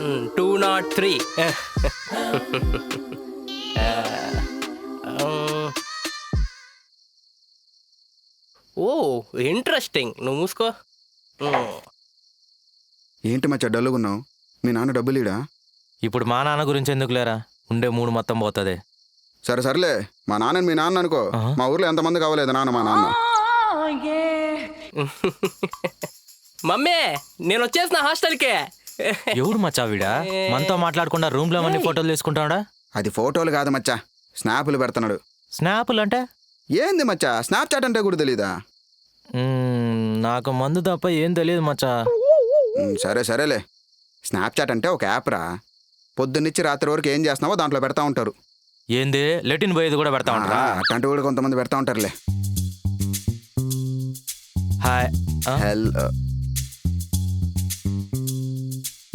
203. ఓ interesting. నువ్వు మూసుకో. ఏంటి మచ్చా డల్లుగున్నావు? మీ నాన్న డబ్బులీడా? ఇప్పుడు మా నాన్న గురించి ఎందుకు లేరా, ఉండే 3 మొత్తం పోతుంది. సరే సర్లే, మా నాన్నని మీ నాన్న అనుకో. మా ఊర్లో ఎంతమంది కావలేదు నాన్న మా నాన్న. మమ్మీ నేను వచ్చేసిన హాస్టల్కే. ఎవడు మచ్చా వీడా? మనతో మాట్లాడకుండా రూమ్లో అన్ని ఫోటోలు తీసుకుంటాడా? అది ఫోటోలు కాదు మచ్చా, స్నాపులు పెడుతున్నాడు. స్నాపులు అంటే ఏంది మచ్చా, స్నాప్ చాట్ అంటే కూడా తెలీదా? నాకు మందు తప్ప ఏం తెలియదు మచ్చా. సరే సరేలే, స్నాప్ చాట్ అంటే ఒక యాప్ రా. పొద్దున్నిచ్చి రాత్రి వరకు ఏం చేస్తున్నావో దాంట్లో పెడతా ఉంటారు. ఏంది లెటిన్ పోయేది కూడా పెడతా ఉంటారా? అట్లాంటి కూడా కొంతమంది పెడతా ఉంటారులే. హాయ్. హెల్